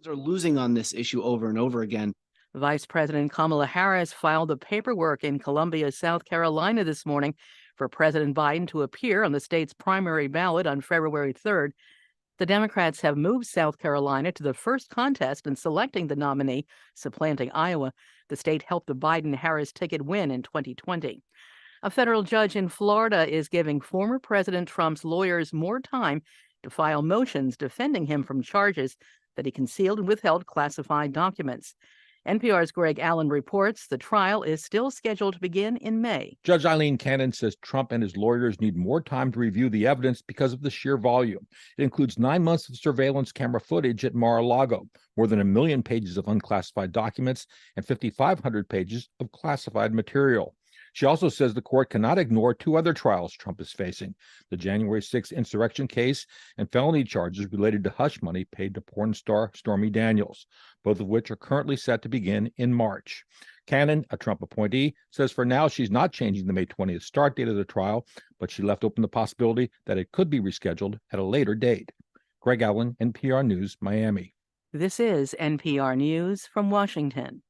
are losing on this issue over and over again. Vice President Kamala Harris filed the paperwork in Columbia, South Carolina this morning for President Biden to appear on the state's primary ballot on February 3rd. The Democrats have moved South Carolina to the first contest in selecting the nominee, supplanting Iowa. The state helped the Biden-Harris ticket win in 2020. A federal judge in Florida is giving former President Trump's lawyers more time to file motions defending him from charges that he concealed and withheld classified documents. NPR's Greg Allen reports the trial is still scheduled to begin in May. Judge Eileen Cannon says Trump and his lawyers need more time to review the evidence because of the sheer volume. It includes 9 months of surveillance camera footage at Mar-a-Lago, more than 1 million pages of unclassified documents, and 5,500 pages of classified material. She also says the court cannot ignore 2 other trials Trump is facing, the January 6th insurrection case and felony charges related to hush money paid to porn star Stormy Daniels, both of which are currently set to begin in March. Cannon, a Trump appointee, says for now she's not changing the May 20th start date of the trial, but she left open the possibility that it could be rescheduled at a later date. Greg Allen, NPR News, Miami. This is NPR News from Washington.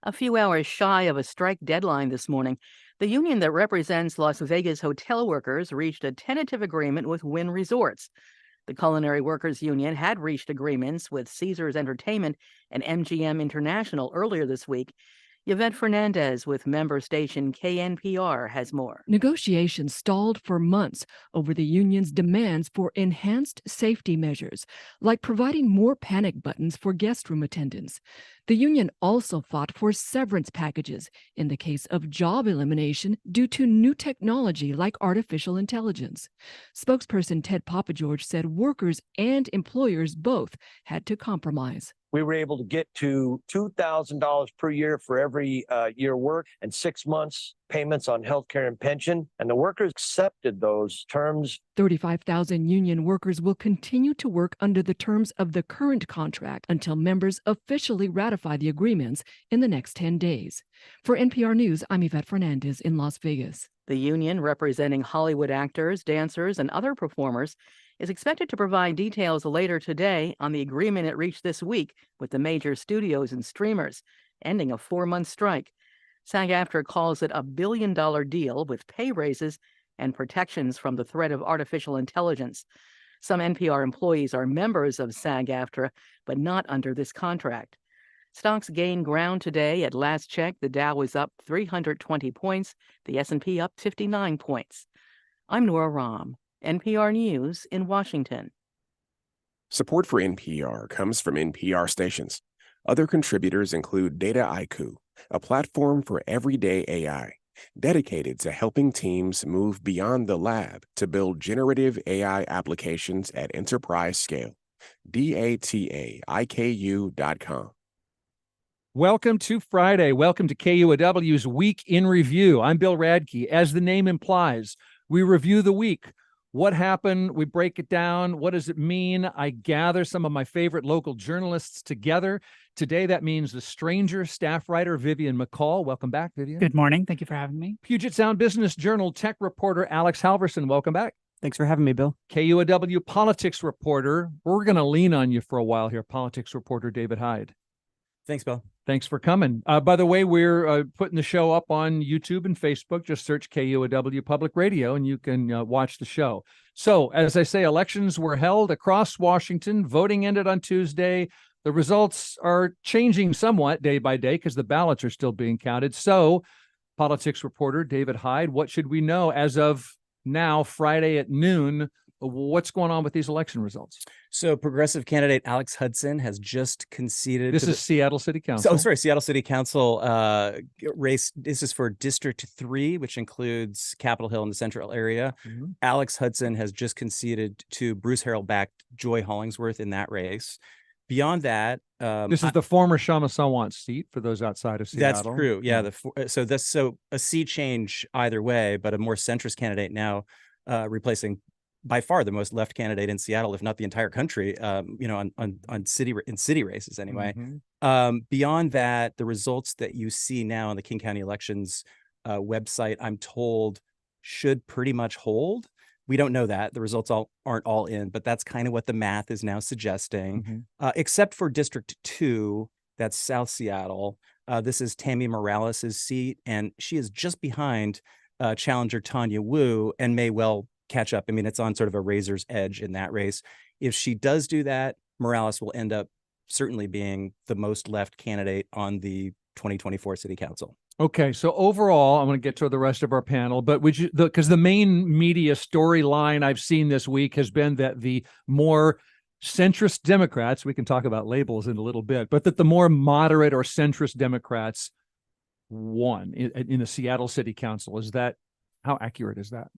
A few hours shy of a strike deadline this morning, the union that represents Las Vegas hotel workers reached a tentative agreement with Wynn Resorts. The Culinary Workers Union had reached agreements with Caesars Entertainment and MGM International earlier this week. Yvette Fernandez with member station KNPR has more. Negotiations stalled for months over the union's demands for enhanced safety measures, like providing more panic buttons for guest room attendants. The union also fought for severance packages in the case of job elimination due to new technology like artificial intelligence. Spokesperson Ted Papageorge said workers and employers both had to compromise. We were able to get to $2,000 per year for every year work and 6 months payments on health care and pension. And the workers accepted those terms. 35,000 union workers will continue to work under the terms of the current contract until members officially ratify the agreements in the next 10 days. For NPR News, I'm Yvette Fernandez in Las Vegas. The union, representing Hollywood actors, dancers, and other performers, is expected to provide details later today on the agreement it reached this week with the major studios and streamers, ending a 4-month strike. SAG-AFTRA calls it a $1 billion deal with pay raises and protections from the threat of artificial intelligence. Some NPR employees are members of SAG-AFTRA, but not under this contract. Stocks gained ground today. At last check, the Dow was up 320 points, the S&P up 59 points. I'm Nora Rahm, NPR News in Washington. Support for NPR comes from NPR stations. Other contributors include Dataiku, a platform for everyday AI, dedicated to helping teams move beyond the lab to build generative AI applications at enterprise scale. Dataiku.com. Welcome to Friday. Welcome to KUOW's Week in Review. I'm Bill Radke. As the name implies, we review the week. What happened? We break it down. What does it mean? I gather some of my favorite local journalists together. Today, that means the Stranger staff writer, Vivian McCall. Welcome back, Vivian. Good morning. Thank you for having me. Puget Sound Business Journal tech reporter, Alex Halverson. Welcome back. Thanks for having me, Bill. KUOW politics reporter. We're going to lean on you for a while here, politics reporter David Hyde. Thanks, Bill. Thanks for coming. By the way, we're putting the show up on YouTube and Facebook. Just search KUOW Public Radio, and you can watch the show. So, as I say, elections were held across Washington. Voting ended on Tuesday. The results are changing somewhat day by day because the ballots are still being counted. So, politics reporter David Hyde, what should we know as of now, Friday at noon? What's going on with these election results? So progressive candidate Alex Hudson has just conceded. This is Seattle City Council. Seattle City Council race. This is for District 3, which includes Capitol Hill and the central area. Mm-hmm. Alex Hudson has just conceded to Bruce Harrell-backed Joy Hollingsworth in that race. Beyond that, this is the former Shamasawant seat for those outside of Seattle. That's true. Yeah. So a seat change either way, but a more centrist candidate now replacing by far the most left candidate in Seattle, if not the entire country, on city races anyway. Mm-hmm. Beyond that, the results that you see now on the King County elections website, I'm told, should pretty much hold. We don't know that. The results aren't all in, but that's kind of what the math is now suggesting, except for District 2, that's South Seattle. This is Tammy Morales' seat, and she is just behind challenger Tanya Wu and may well catch up. I mean, it's on sort of a razor's edge in that race. If she does do that, Morales will end up certainly being the most left candidate on the 2024 City Council. Okay, so overall, I'm going to get to the rest of our panel, but because the main media storyline I've seen this week has been that the more centrist Democrats, we can talk about labels in a little bit, but that the more moderate or centrist Democrats won in the Seattle City Council. How accurate is that?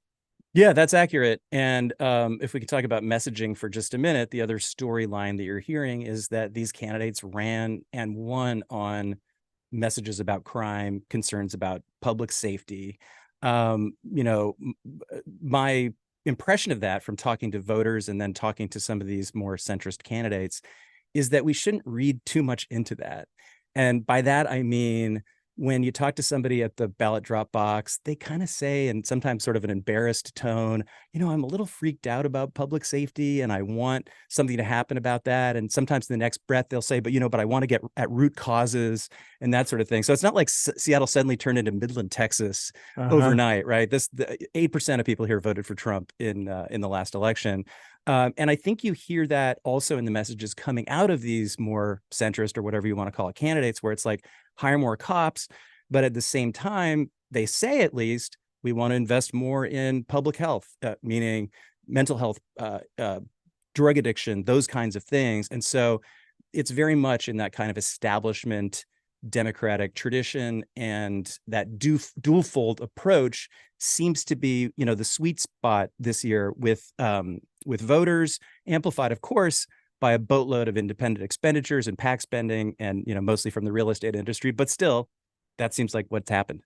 Yeah, that's accurate. And if we could talk about messaging for just a minute, the other storyline that you're hearing is that these candidates ran and won on messages about crime, concerns about public safety. My impression of that from talking to voters and then talking to some of these more centrist candidates is that we shouldn't read too much into that. And by that, I mean, when you talk to somebody at the ballot drop box, they kind of say, in sometimes sort of an embarrassed tone, I'm a little freaked out about public safety and I want something to happen about that. And sometimes in the next breath, they'll say, but I want to get at root causes and that sort of thing. So it's not like Seattle suddenly turned into Midland, Texas overnight, right? The 8% of people here voted for Trump in the last election. And I think you hear that also in the messages coming out of these more centrist or whatever you want to call it candidates, where it's like, hire more cops. But at the same time, they say, at least, we want to invest more in public health, meaning mental health, drug addiction, those kinds of things. And so it's very much in that kind of establishment Democratic tradition, and that dual-fold approach seems to be, the sweet spot this year with voters, amplified, of course, by a boatload of independent expenditures and PAC spending, and mostly from the real estate industry. But still, that seems like what's happened.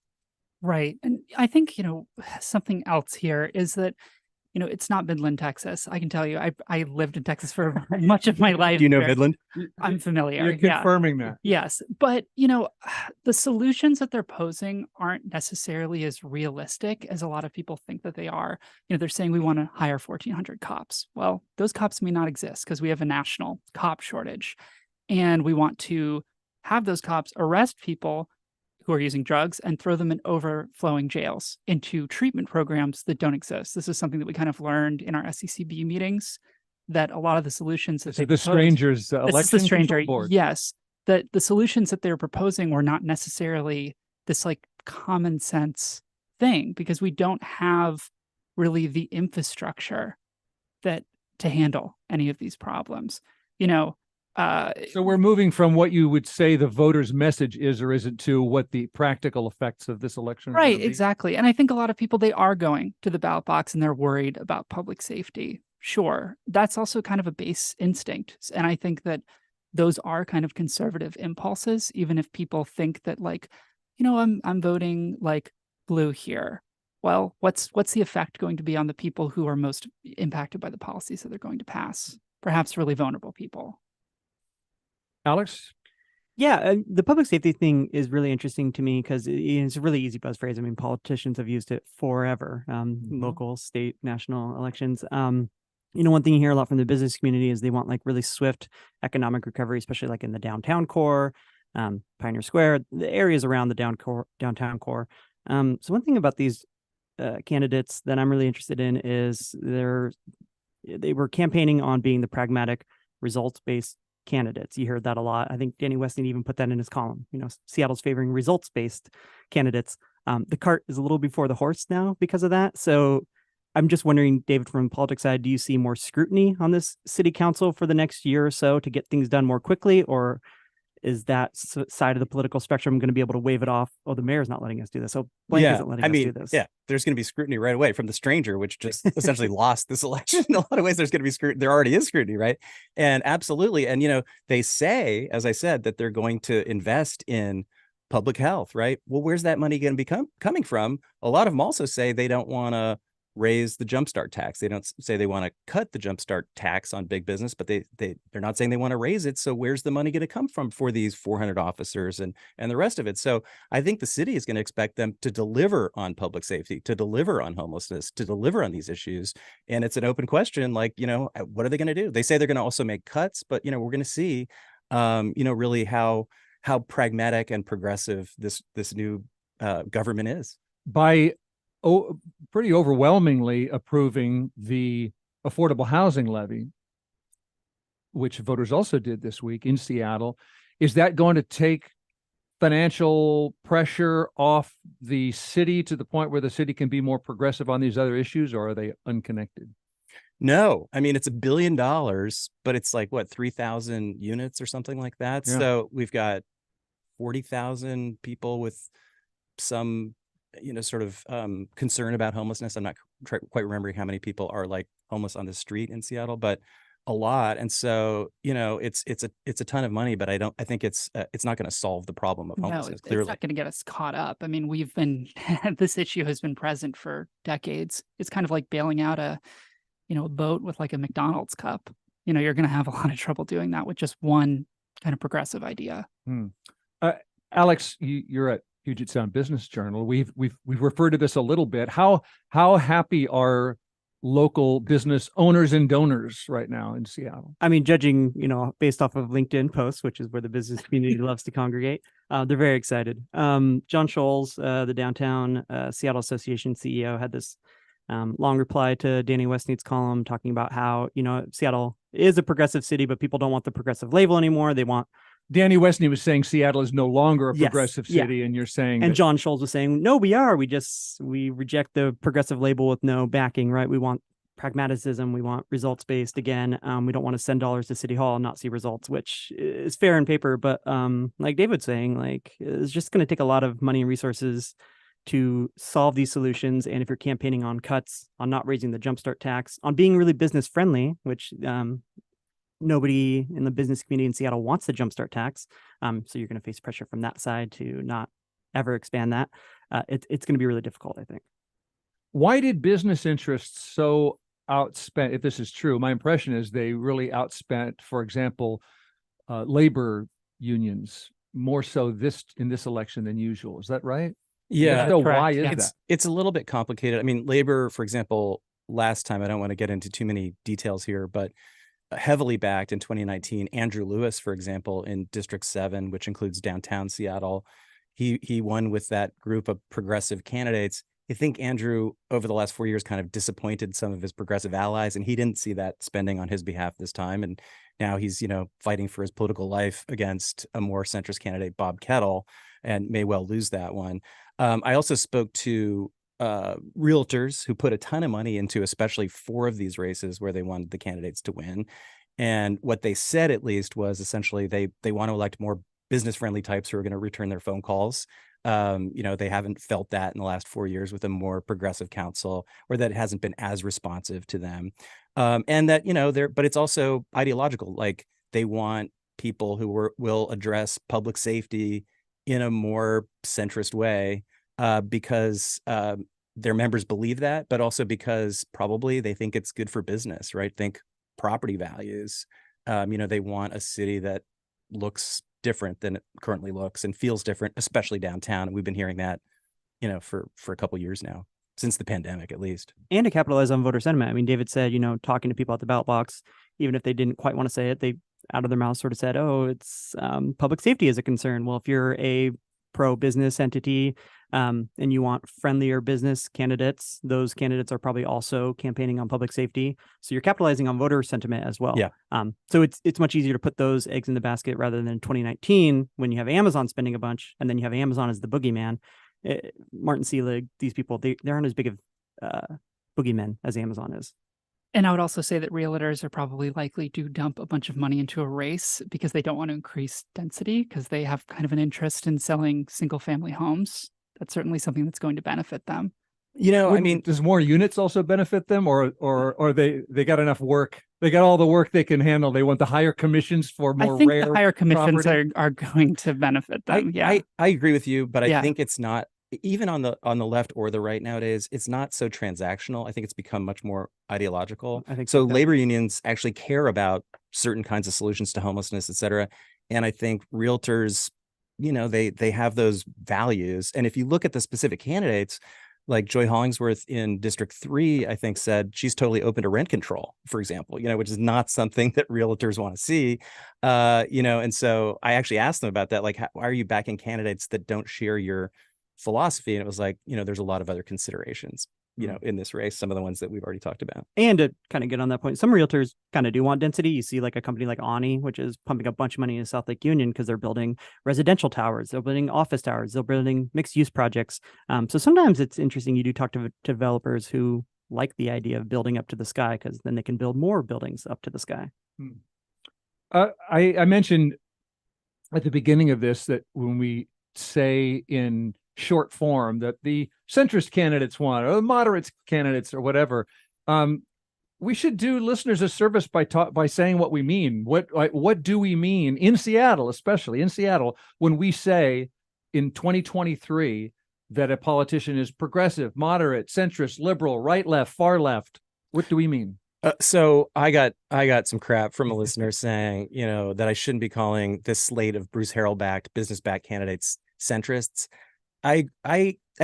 Right. And I think, something else here is that, it's not Midland, Texas. I can tell you, I lived in Texas for much of my life. Do you know Midland? I'm familiar. You're confirming that. Yes. But, the solutions that they're posing aren't necessarily as realistic as a lot of people think that they are. They're saying we want to hire 1,400 cops. Well, those cops may not exist because we have a national cop shortage. And we want to have those cops arrest people who are using drugs and throw them in overflowing jails into treatment programs that don't exist. This is something that we kind of learned in our SCCB meetings, that a lot of the solutions that the strangers election control board. Yes, that the solutions that they're proposing were not necessarily this like common sense thing, because we don't have really the infrastructure that to handle any of these problems. So we're moving from what you would say the voters' message is or isn't to what the practical effects of this election are. Right, exactly. And I think a lot of people, they are going to the ballot box and they're worried about public safety. Sure. That's also kind of a base instinct. And I think that those are kind of conservative impulses, even if people think that I'm voting like blue here. Well, what's the effect going to be on the people who are most impacted by the policies that they're going to pass? Perhaps really vulnerable people. Alex? Yeah, the public safety thing is really interesting to me because it's a really easy buzz phrase. I mean, politicians have used it forever, local, state, national elections. One thing you hear a lot from the business community is they want like really swift economic recovery, especially like in the downtown core, Pioneer Square, the areas around the downtown core. So one thing about these candidates that I'm really interested in is they were campaigning on being the pragmatic, results-based candidates. You heard that a lot. I think Danny Weston even put that in his column. Seattle's favoring results-based candidates. The cart is a little before the horse now because of that. So I'm just wondering, David, from the politics side, do you see more scrutiny on this city council for the next year or so to get things done more quickly? Or is that side of the political spectrum going to be able to wave it off? Oh, the mayor's not letting us do this. So blank isn't letting us do this. Yeah, there's going to be scrutiny right away from the stranger, which just essentially lost this election. In a lot of ways, there's going to be scrutiny. There already is scrutiny, right? And absolutely. And, they say, as I said, that they're going to invest in public health, right? Well, where's that money going to be coming from? A lot of them also say they don't want to raise the jumpstart tax. They don't say they want to cut the jumpstart tax on big business, but they're not saying they want to raise it. So where's the money going to come from for these 400 officers and the rest of it? So I think the city is going to expect them to deliver on public safety, to deliver on homelessness, to deliver on these issues. And it's an open question, like, what are they going to do? They say they're going to also make cuts, but, we're going to see, really how pragmatic and progressive this new government is. By pretty overwhelmingly approving the affordable housing levy, which voters also did this week in Seattle, is that going to take financial pressure off the city to the point where the city can be more progressive on these other issues, or are they unconnected? No, I mean, it's $1 billion, but it's like, what, 3,000 units or something like that. Yeah. So we've got 40,000 people with some sort of concern about homelessness. I'm not quite remembering how many people are like homeless on the street in Seattle, but a lot. And so, it's a ton of money, but I think it's not going to solve the problem of homelessness. No, it's not going to get us caught up. I mean, this issue has been present for decades. It's kind of like bailing out a boat with like a McDonald's cup. You're going to have a lot of trouble doing that with just one kind of progressive idea. Alex, you're at Puget Sound Business Journal. We've referred to this a little bit. How happy are local business owners and donors right now in Seattle? I mean, judging, based off of LinkedIn posts, which is where the business community loves to congregate, they're very excited. John Scholes, the Downtown Seattle Association CEO, had this long reply to Danny Westneat's column talking about how, Seattle is a progressive city, but people don't want the progressive label anymore. They want Danny Westneat was saying Seattle is no longer a Yes, progressive city, and you're saying and John Scholes was saying, no, we are. We reject the progressive label with no backing, right? We want pragmatism. We want results-based again. We don't want to send dollars to City Hall and not see results, which is fair in paper. But like David's saying, like, it's just going to take a lot of money and resources to solve these solutions. And if you're campaigning on cuts, on not raising the jumpstart tax, on being really business friendly, which nobody in the business community in Seattle wants the jumpstart tax. So you're going to face pressure from that side to not ever expand that. It's going to be really difficult, I think. Why did business interests so outspend, if this is true? My impression is they really outspent, for example, labor unions more so in this election than usual. Is that right? Yeah. So why is that? It's a little bit complicated. I mean, labor, for example, last time, I don't want to get into too many details here, but heavily backed in 2019, Andrew Lewis, for example, in District 7, which includes downtown Seattle, he won with that group of progressive candidates. I think Andrew, over the last 4 years, kind of disappointed some of his progressive allies, and he didn't see that spending on his behalf this time. And now he's, fighting for his political life against a more centrist candidate, Bob Kettle, and may well lose that one. I also spoke to realtors who put a ton of money into especially 4 of these races where they wanted the candidates to win. And what they said, at least, was essentially they want to elect more business friendly types who are going to return their phone calls. They haven't felt that in the last 4 years with a more progressive council, or that it hasn't been as responsive to them. And that, but it's also ideological. Like, they want people who will address public safety in a more centrist way, because their members believe that, but also because probably they think it's good for business, right? Think property values. They want a city that looks different than it currently looks and feels different, especially downtown. And we've been hearing that, for a couple of years now, since the pandemic, at least. And to capitalize on voter sentiment. I mean, David said, talking to people at the ballot box, even if they didn't quite want to say it, they out of their mouths sort of said, oh, it's public safety is a concern. Well, if you're a pro-business entity and you want friendlier business candidates, those candidates are probably also campaigning on public safety. So you're capitalizing on voter sentiment as well. Yeah. So it's much easier to put those eggs in the basket rather than 2019 when you have Amazon spending a bunch and then you have Amazon as the boogeyman. Martin Seelig, these people, they aren't as big of boogeymen as Amazon is. And I would also say that realtors are probably likely to dump a bunch of money into a race because they don't want to increase density, because they have kind of an interest in selling single family homes. That's certainly something that's going to benefit them. Does more units also benefit them, or they got enough work? They got all the work they can handle. They want the higher commissions for more I think rare the higher commissions property. are going to benefit them. I agree with you, but I think it's not. even on the left or the right nowadays, it's not so transactional. I think it's become much more ideological. I think so. so, too. Labor unions actually care about certain kinds of solutions to homelessness, et cetera. And I think realtors, they have those values. And if you look at the specific candidates, like Joy Hollingsworth in District 3, I think said she's totally open to rent control, for example, which is not something that realtors want to see. And so I actually asked them about that, like, why are you backing candidates that don't share your philosophy? And it was like, there's a lot of other considerations, in this race, some of the ones that we've already talked about. And to kind of get on that point, some realtors kind of do want density. You see like a company like Ani, which is pumping a bunch of money in South Lake Union because they're building residential towers, they're building office towers, they're building mixed use projects. So sometimes it's interesting. You do talk to developers who like the idea of building up to the sky because then they can build more buildings up to the sky. I mentioned at the beginning of this that when we say in short form that the centrist candidates want, or the moderate candidates, or whatever, we should do listeners a service by saying what we mean. What do we mean in Seattle, especially in Seattle, when we say in 2023 that a politician is progressive, moderate, centrist, liberal, right, left, far left? What do we mean? So I got some crap from a listener saying, that I shouldn't be calling this slate of Bruce Harrell-backed, business-backed candidates centrists. I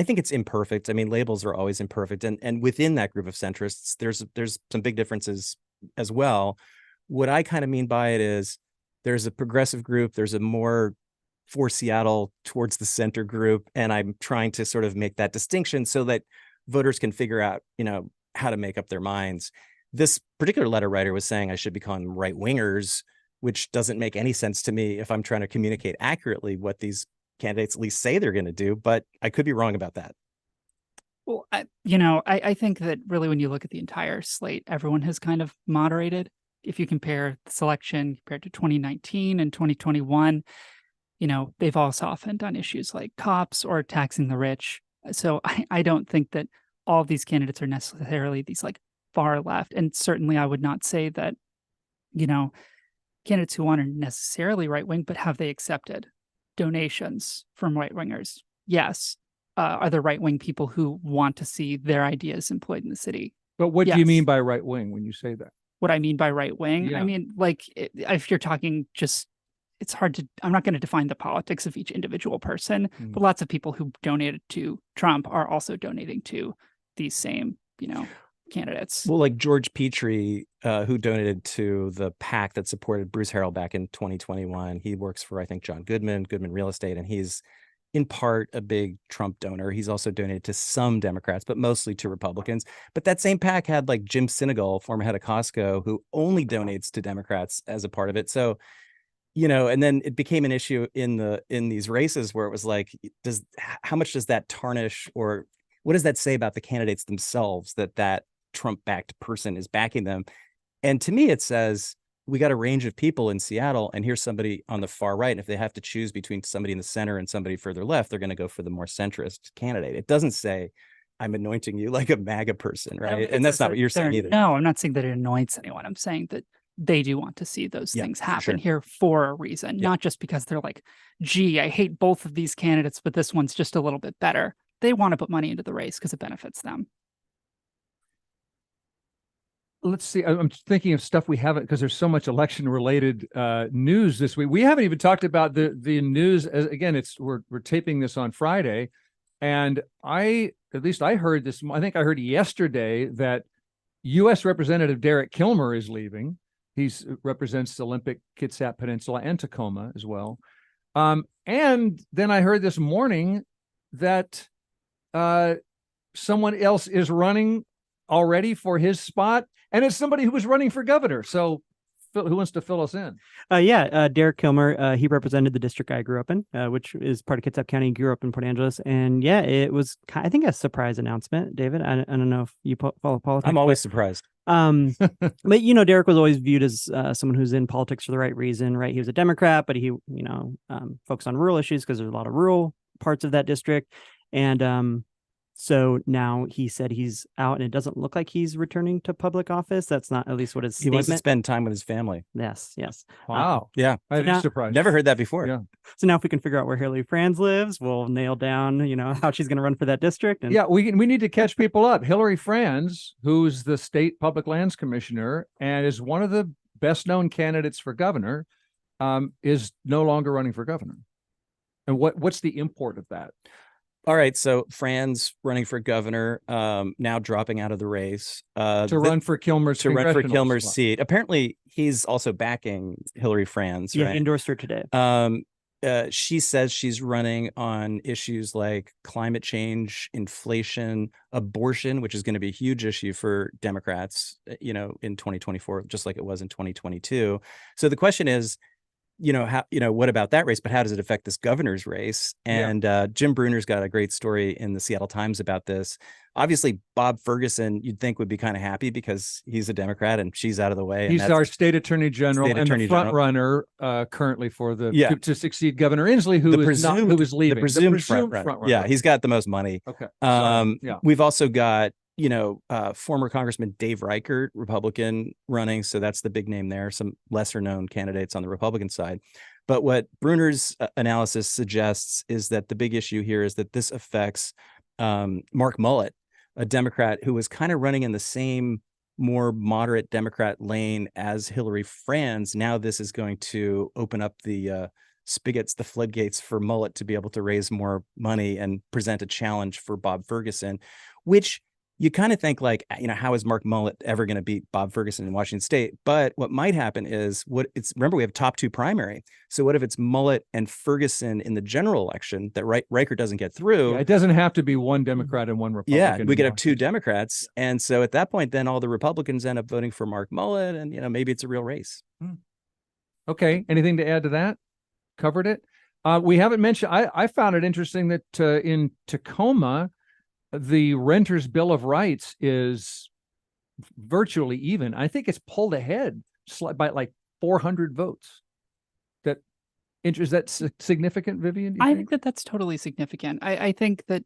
think it's imperfect. I mean, labels are always imperfect. And within that group of centrists, there's some big differences as well. What I kind of mean by it is there's a progressive group, there's a more for Seattle towards the center group. And I'm trying to sort of make that distinction so that voters can figure out, how to make up their minds. This particular letter writer was saying I should be calling them right wingers, which doesn't make any sense to me if I'm trying to communicate accurately what these candidates at least say they're going to do, but I could be wrong about that. Well, I think that really when you look at the entire slate, everyone has kind of moderated. If you compare the selection compared to 2019 and 2021, they've all softened on issues like cops or taxing the rich. So I don't think that all of these candidates are necessarily these like far left. And certainly I would not say that, candidates who aren't necessarily right wing, but have they accepted donations from right wingers? Yes. Are there right wing people who want to see their ideas employed in the city? But what do you mean by right wing when you say that? What I mean by right wing, Yeah. I mean, like, if you're talking just, it's hard to, I'm not going to define the politics of each individual person, but lots of people who donated to Trump are also donating to these same, candidates. Well, like George Petrie, who donated to the PAC that supported Bruce Harrell back in 2021. He works for, I think, John Goodman Real Estate, and he's in part a big Trump donor. He's also donated to some Democrats, but mostly to Republicans. But that same PAC had like Jim Sinegal, former head of Costco, who only donates to Democrats as a part of it. So, and then it became an issue in these races where it was like, how much does that tarnish, or what does that say about the candidates themselves that Trump-backed person is backing them? And to me, it says we got a range of people in Seattle, and here's somebody on the far right. And if they have to choose between somebody in the center and somebody further left, they're going to go for the more centrist candidate. It doesn't say I'm anointing you like a MAGA person, right? And that's not what you're saying either. No, I'm not saying that it anoints anyone. I'm saying that they do want to see those things happen here for a reason, not just because they're like, gee, I hate both of these candidates, but this one's just a little bit better. They want to put money into the race because it benefits them. Let's see. I'm thinking of stuff we haven't, because there's so much election related news this week. We haven't even talked about the news. Again, we're taping this on Friday, and I heard this. I think I heard yesterday that U.S. Representative Derek Kilmer is leaving. He represents the Olympic Kitsap Peninsula and Tacoma as well. And then I heard this morning that someone else is running already for his spot, and it's somebody who was running for governor. So who wants to fill us in? Derek Kilmer, he represented the district I grew up in, which is part of Kitsap County. Grew up in Port Angeles, and it was, I think, a surprise announcement. David, I don't know if you follow politics. I'm always surprised. But Derek was always viewed as someone who's in politics for the right reason, right? He was a Democrat, but he focused on rural issues because there's a lot of rural parts of that district, and So now he said he's out, and it doesn't look like he's returning to public office. That's not at least what his He wants to statement. spend time with his family. Yes. Wow. Yeah. That now- is surprising. Never heard that before. Yeah. So now if we can figure out where Hillary Franz lives, we'll nail down, how she's going to run for that district. And Yeah, we need to catch people up. Hillary Franz, who's the state public lands commissioner and is one of the best known candidates for governor, is no longer running for governor. And what's the import of that? All right. So Franz running for governor, now dropping out of the race. To run for Kilmer's congressional spot. seat. Apparently, he's also backing Hillary Franz. yeah, Right? he endorsed her today. She says she's running on issues like climate change, inflation, abortion, which is going to be a huge issue for Democrats, in 2024, just like it was in 2022. So the question is, what about that race? But how does it affect this governor's race? And Jim Bruner's got a great story in the Seattle Times about this. Obviously, Bob Ferguson, you'd think would be kind of happy because he's a Democrat and she's out of the way. He's our state attorney general and the front runner currently for to succeed Governor Inslee, who is leaving. The presumed front runner. Yeah, he's got the most money. Okay. We've also got former Congressman Dave Reichert, Republican, running. So that's the big name there. Some lesser known candidates on the Republican side. But what Bruner's analysis suggests is that the big issue here is that this affects Mark Mullet, a Democrat who was kind of running in the same more moderate Democrat lane as Hillary Franz. Now this is going to open up the spigots, the floodgates for Mullet to be able to raise more money and present a challenge for Bob Ferguson, which you kind of think like, how is Mark Mullet ever going to beat Bob Ferguson in Washington State? But what might happen is remember, we have top two primary. So what if it's Mullet and Ferguson in the general election that Reichert doesn't get through? Yeah, it doesn't have to be one Democrat and one Republican. Yeah, we could have two Democrats. And so at that point, then all the Republicans end up voting for Mark Mullet and, maybe it's a real race. Okay. Anything to add to that? Covered it. We haven't mentioned, I found it interesting that in Tacoma, the renters' bill of rights is virtually even. I think it's pulled ahead by like 400 votes. Is that significant, Vivian? I think that that's totally significant. I think that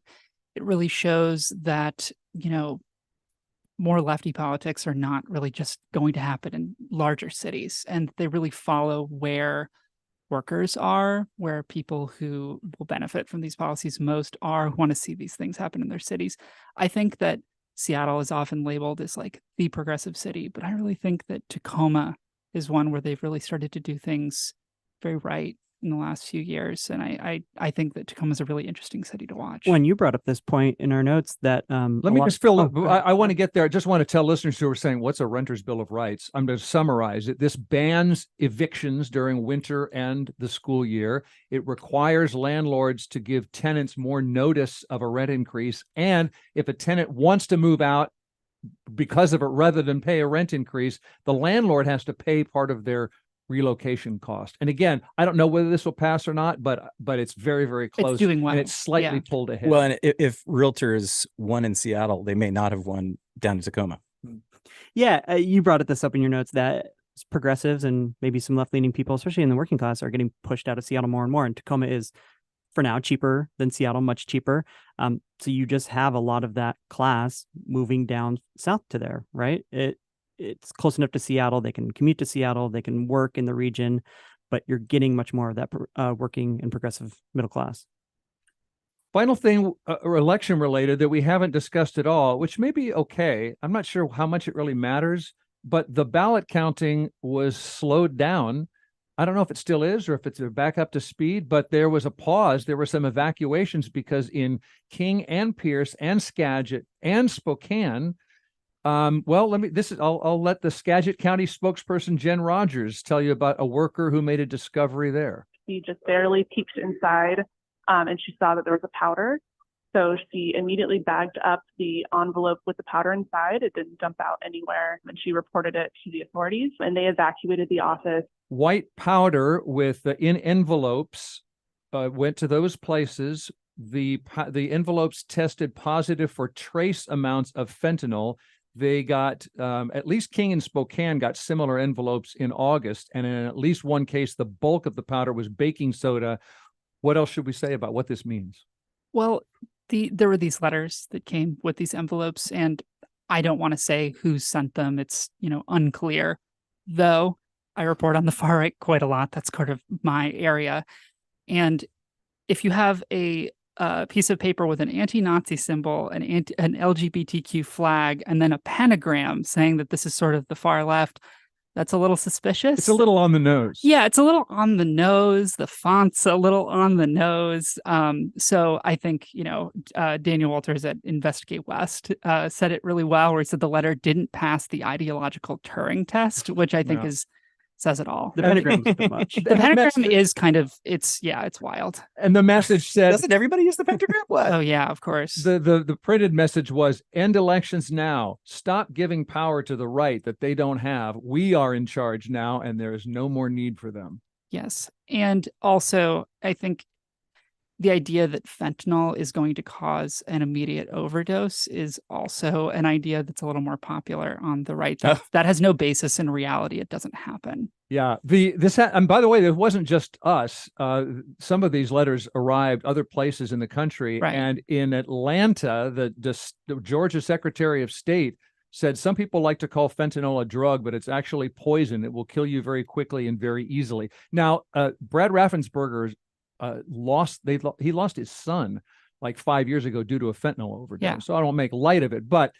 it really shows that, more lefty politics are not really just going to happen in larger cities, and they really follow where workers are, where people who will benefit from these policies most are, who want to see these things happen in their cities. I think that Seattle is often labeled as like the progressive city, but I really think that Tacoma is one where they've really started to do things very right in the last few years. And I think that Tacoma is a really interesting city to watch. When you brought up this point in our notes that let me just fill I want to get there. I just want to tell listeners who are saying, what's a renter's bill of rights? I'm going to summarize it. This bans evictions during winter and the school year. It requires landlords to give tenants more notice of a rent increase. And if a tenant wants to move out because of it, rather than pay a rent increase, the landlord has to pay part of their relocation cost. And again, I don't know whether this will pass or not, but it's very, very close. It's doing well. And it's slightly pulled ahead. Well, and if realtors won in Seattle, they may not have won down in Tacoma. Yeah, you brought this up in your notes that progressives and maybe some left-leaning people, especially in the working class, are getting pushed out of Seattle more and more. And Tacoma is, for now, cheaper than Seattle, much cheaper. So you just have a lot of that class moving down south to there, right? It's close enough to Seattle. They can commute to Seattle. They can work in the region, but you're getting much more of that working and progressive middle class. Final thing, election related that we haven't discussed at all, which may be okay. I'm not sure how much it really matters, but the ballot counting was slowed down. I don't know if it still is or if it's back up to speed, but there was a pause. There were some evacuations because in King and Pierce and Skagit and Spokane, I'll let the Skagit County spokesperson, Jen Rogers, tell you about a worker who made a discovery there. She just barely peeked inside and she saw that there was a powder. So she immediately bagged up the envelope with the powder inside. It didn't dump out anywhere, and she reported it to the authorities, and they evacuated the office. White powder in envelopes went to those places. The envelopes tested positive for trace amounts of fentanyl. They got, at least King and Spokane got similar envelopes in August. And in at least one case, the bulk of the powder was baking soda. What else should we say about what this means? Well, There were these letters that came with these envelopes, and I don't want to say who sent them. It's, unclear, though I report on the far right quite a lot. That's kind of my area. And if you have a piece of paper with an anti-Nazi symbol, an LGBTQ flag, and then a pentagram saying that this is sort of the far left, that's a little suspicious. It's a little on the nose. Yeah, it's a little on the nose. The font's a little on the nose. So I think, Daniel Walters at Investigate West said it really well, where he said the letter didn't pass the ideological Turing test, which I think says it all. The penagram's a bit much. The pentagram is kind of, it's wild. And the message said, Doesn't everybody use the pentagram? What? Oh yeah, of course. The printed message was, end elections now. Stop giving power to the right that they don't have. We are in charge now, and there is no more need for them. Yes. And also, I think the idea that fentanyl is going to cause an immediate overdose is also an idea that's a little more popular on the right. That has no basis in reality. It doesn't happen. Yeah. And by the way, it wasn't just us. Some of these letters arrived other places in the country. Right. And in Atlanta, the Georgia Secretary of State said some people like to call fentanyl a drug, but it's actually poison. It will kill you very quickly and very easily. Now, Brad Raffensperger he lost his son like 5 years ago due to a fentanyl overdose. Yeah. So I don't make light of it, but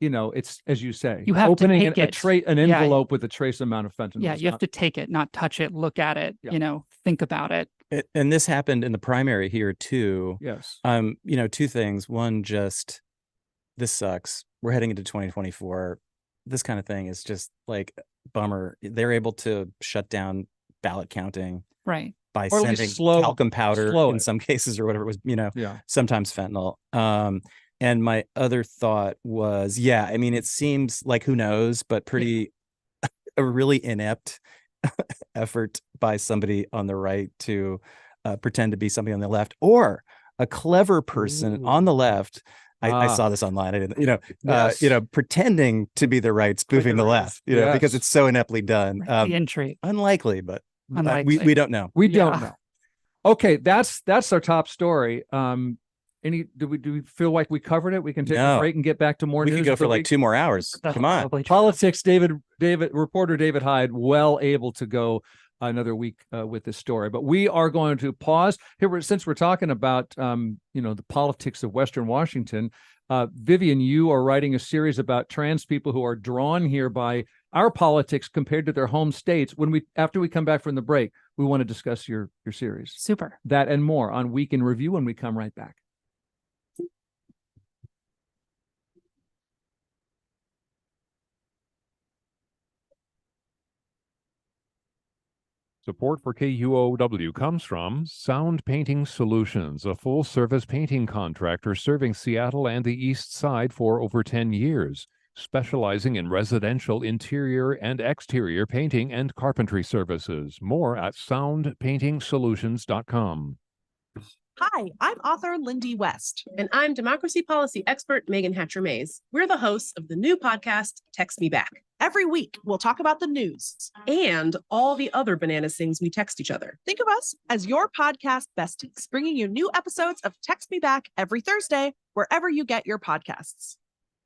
it's, as you say, you have opening to take an envelope with a trace amount of fentanyl. Yeah, you have to take it, not touch it, look at it, think about it. And this happened in the primary here too. Yes. Two things. One, just this sucks. We're heading into 2024. This kind of thing is just like bummer. They're able to shut down ballot counting. Right. By or sending talcum powder in some cases or whatever it was, sometimes fentanyl. And my other thought was, it seems like, who knows, but a really inept effort by somebody on the right to pretend to be somebody on the left, or a clever person on the left. I saw this online. I didn't, pretending to be the right, spoofing the left, because it's so ineptly done. The intrigue. Unlikely, but we don't know. We don't know. Okay, that's our top story. Do we feel like we covered it? We can take a break and get back to more news. We could go for like 2 more hours. Come on. Politics, reporter David Hyde, well able to go another week with this story. But we are going to pause here since we're talking about the politics of Western Washington. Vivian, you are writing a series about trans people who are drawn here by our politics compared to their home states. After we come back from the break, we want to discuss your series. Super. That and more on Week in Review when we come right back. Support for KUOW comes from Sound Painting Solutions, a full-service painting contractor serving Seattle and the East Side for over 10 years, specializing in residential interior and exterior painting and carpentry services. More at soundpaintingsolutions.com. Hi, I'm author Lindy West. And I'm democracy policy expert Megan Hatcher-Mays. We're the hosts of the new podcast, Text Me Back. Every week, we'll talk about the news and all the other bananas things we text each other. Think of us as your podcast besties, bringing you new episodes of Text Me Back every Thursday, wherever you get your podcasts.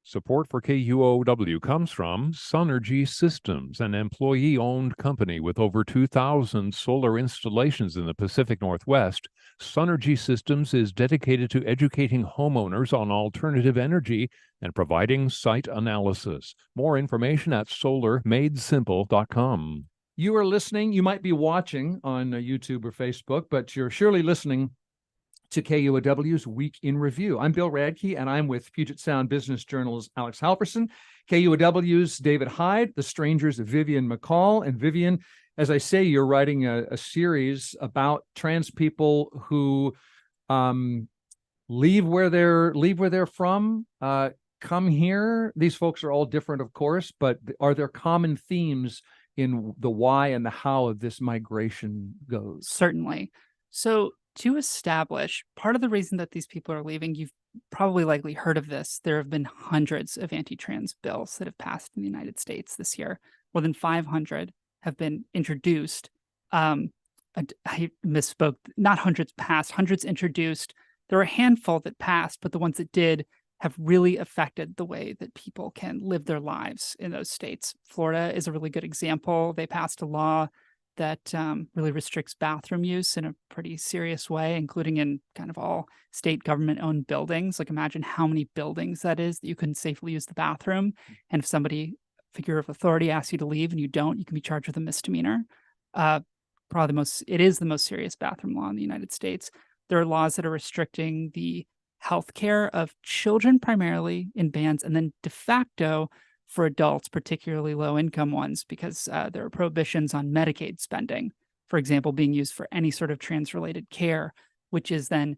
Support for KUOW comes from Sonergy Systems, an employee-owned company with over 2,000 solar installations in the Pacific Northwest. Sonergy Systems is dedicated to educating homeowners on alternative energy and providing site analysis. More information at solarmadesimple.com. You are listening, you might be watching on YouTube or Facebook, but you're surely listening to KUOW's Week in Review. I'm Bill Radke, and I'm with Puget Sound business journalist Alex Halverson, KUOW's David Hyde, The Strangers of Vivian McCall. And Vivian, as I say, you're writing a series about trans people who leave where they're from, come here. These folks are all different, of course, but are there common themes in the why and the how of this migration goes? Certainly. So to establish part of the reason that these people are leaving, you've probably likely heard of this. There have been hundreds of anti-trans bills that have passed in the United States this year. More than 500 have been introduced. I misspoke, not hundreds passed, hundreds introduced. there were a handful that passed, but the ones that did have really affected the way that people can live their lives in those states. Florida is a really good example. They passed a law that really restricts bathroom use in a pretty serious way, including in kind of all state government-owned buildings. Like, imagine how many buildings that is that you couldn't safely use the bathroom. And if somebody, figure of authority, asks you to leave and you don't, you can be charged with a misdemeanor. It is the most serious bathroom law in the United States. There are laws that are restricting the health care of children primarily in bans, and then de facto for adults, particularly low-income ones, because there are prohibitions on Medicaid spending, for example, being used for any sort of trans-related care, which is then,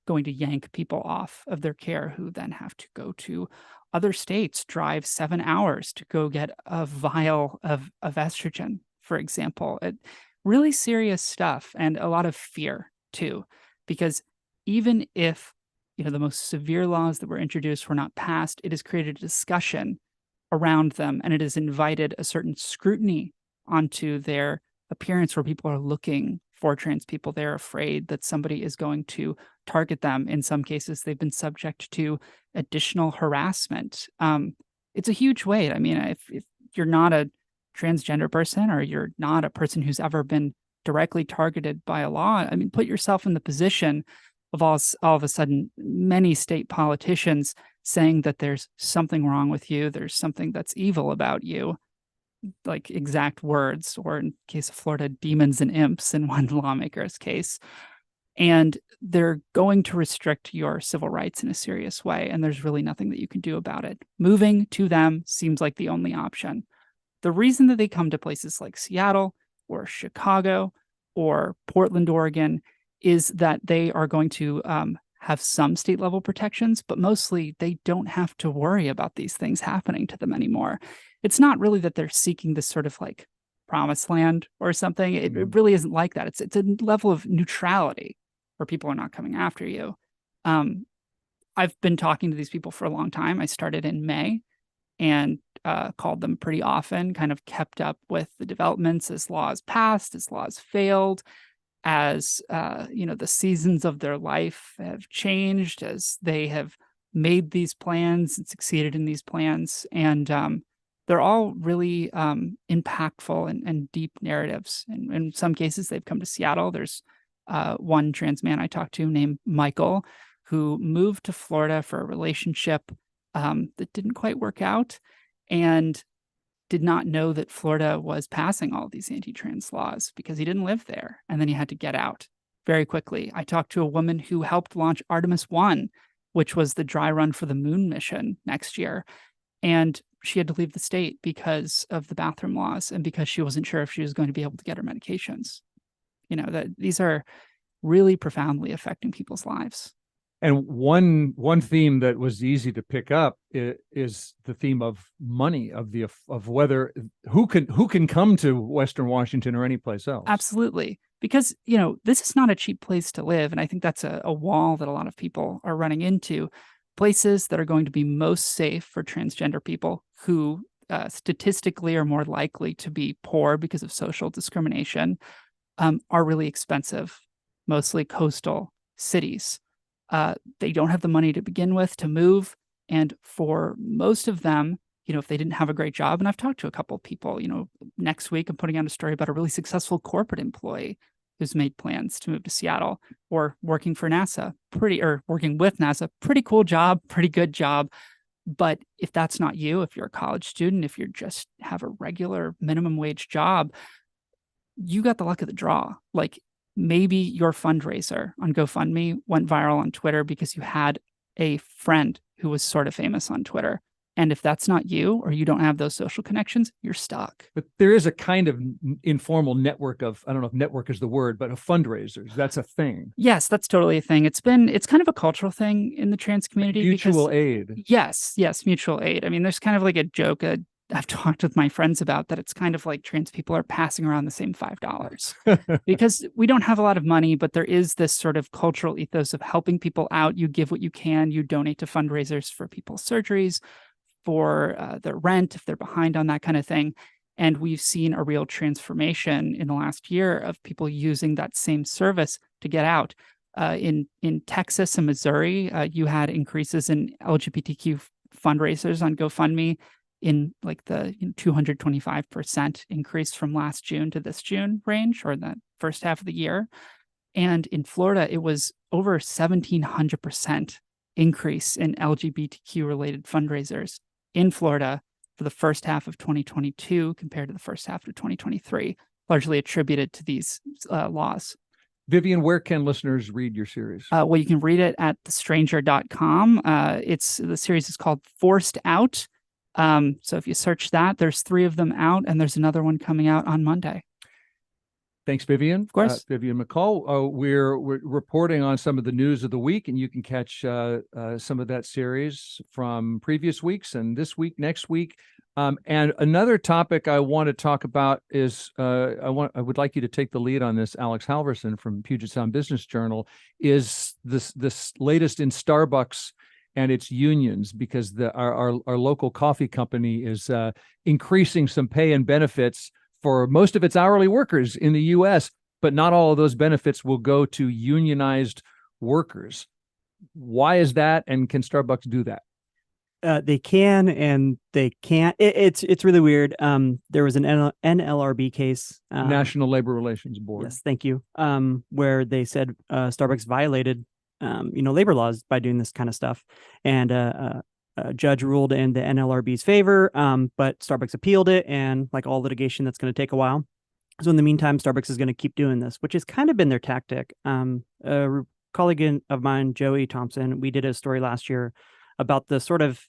going to yank people off of their care who then have to go to other states, drive 7 hours to go get a vial of estrogen, for example. Really serious stuff, and a lot of fear too, because even if the most severe laws that were introduced were not passed, it has created a discussion around them, and it has invited a certain scrutiny onto their appearance where people are looking for trans people. They're afraid that somebody is going to target them. In some cases, they've been subject to additional harassment. It's a huge weight. I mean, if you're not a transgender person, or you're not a person who's ever been directly targeted by a law, I mean, put yourself in the position of all of a sudden many state politicians saying that there's something wrong with you, there's something that's evil about you, like exact words, or in case of Florida, demons and imps in one lawmaker's case. And they're going to restrict your civil rights in a serious way, and there's really nothing that you can do about it. Moving to them seems like the only option. The reason that they come to places like Seattle or Chicago or Portland, Oregon, is that they are going to have some state level protections, but mostly they don't have to worry about these things happening to them anymore. It's not really that they're seeking this sort of like promised land or something. It really isn't like that. It's a level of neutrality where people are not coming after you. I've been talking to these people for a long time. I started in May and called them pretty often, kind of kept up with the developments as laws passed, as laws failed, as the seasons of their life have changed, as they have made these plans and succeeded in these plans. And they're all really impactful and deep narratives. And in some cases, they've come to Seattle. There's one trans man I talked to named Michael, who moved to Florida for a relationship that didn't quite work out, and did not know that Florida was passing all these anti-trans laws because he didn't live there. And then he had to get out very quickly. I talked to a woman who helped launch Artemis 1, which was the dry run for the moon mission next year. And she had to leave the state because of the bathroom laws and because she wasn't sure if she was going to be able to get her medications. That these are really profoundly affecting people's lives. And one theme that was easy to pick up is the theme of money, of whether who can come to Western Washington or any place else. Absolutely. Because, this is not a cheap place to live. And I think that's a wall that a lot of people are running into. Places that are going to be most safe for transgender people who statistically are more likely to be poor because of social discrimination are really expensive, mostly coastal cities. They don't have the money to begin with to move. And for most of them, if they didn't have a great job, and I've talked to a couple of people, next week I'm putting out a story about a really successful corporate employee who's made plans to move to Seattle, or working for NASA, working with NASA, pretty cool job, pretty good job. But if that's not you, if you're a college student, if you just have a regular minimum wage job, you got the luck of the draw. Like, maybe your fundraiser on GoFundMe went viral on Twitter because you had a friend who was sort of famous on Twitter. And if that's not you, or you don't have those social connections, you're stuck. But there is a kind of informal network of, I don't know if network is the word, but of fundraisers. That's a thing. Yes, that's totally a thing. It's kind of a cultural thing in the trans community. Mutual aid. Yes, mutual aid. I mean, there's kind of like a joke I've talked with my friends about, that it's kind of like trans people are passing around the same $5 because we don't have a lot of money, but there is this sort of cultural ethos of helping people out. You give what you can, you donate to fundraisers for people's surgeries, for their rent, if they're behind on that kind of thing. And we've seen a real transformation in the last year of people using that same service to get out. In Texas and Missouri, you had increases in LGBTQ fundraisers on GoFundMe in like the 225% increase from last June to this June range, or the first half of the year. And in Florida, it was over 1,700% increase in LGBTQ related fundraisers in Florida for the first half of 2022 compared to the first half of 2023, largely attributed to these laws. Vivian, where can listeners read your series? Well, you can read it at thestranger.com. The series is called Forced Out. So if you search that, there's 3 of them out, and there's another one coming out on Monday. Thanks, Vivian. Of course. Vivian McCall. We're reporting on some of the news of the week, and you can catch some of that series from previous weeks and this week, next week. And another topic I want to talk about is I would like you to take the lead on this, Alex Halverson from Puget Sound Business Journal, is this latest in Starbucks and its unions, because our local coffee company is increasing some pay and benefits for most of its hourly workers in the U.S., but not all of those benefits will go to unionized workers. Why is that, and can Starbucks do that? They can and they can't. It's really weird. There was an NLRB case, National Labor Relations Board. Yes, thank you. Where they said Starbucks violated, labor laws by doing this kind of stuff, and a judge ruled in the NLRB's favor. But Starbucks appealed it, and like all litigation, that's going to take a while. So in the meantime, Starbucks is going to keep doing this, which has kind of been their tactic. A colleague of mine, Joey Thompson, we did a story last year about the sort of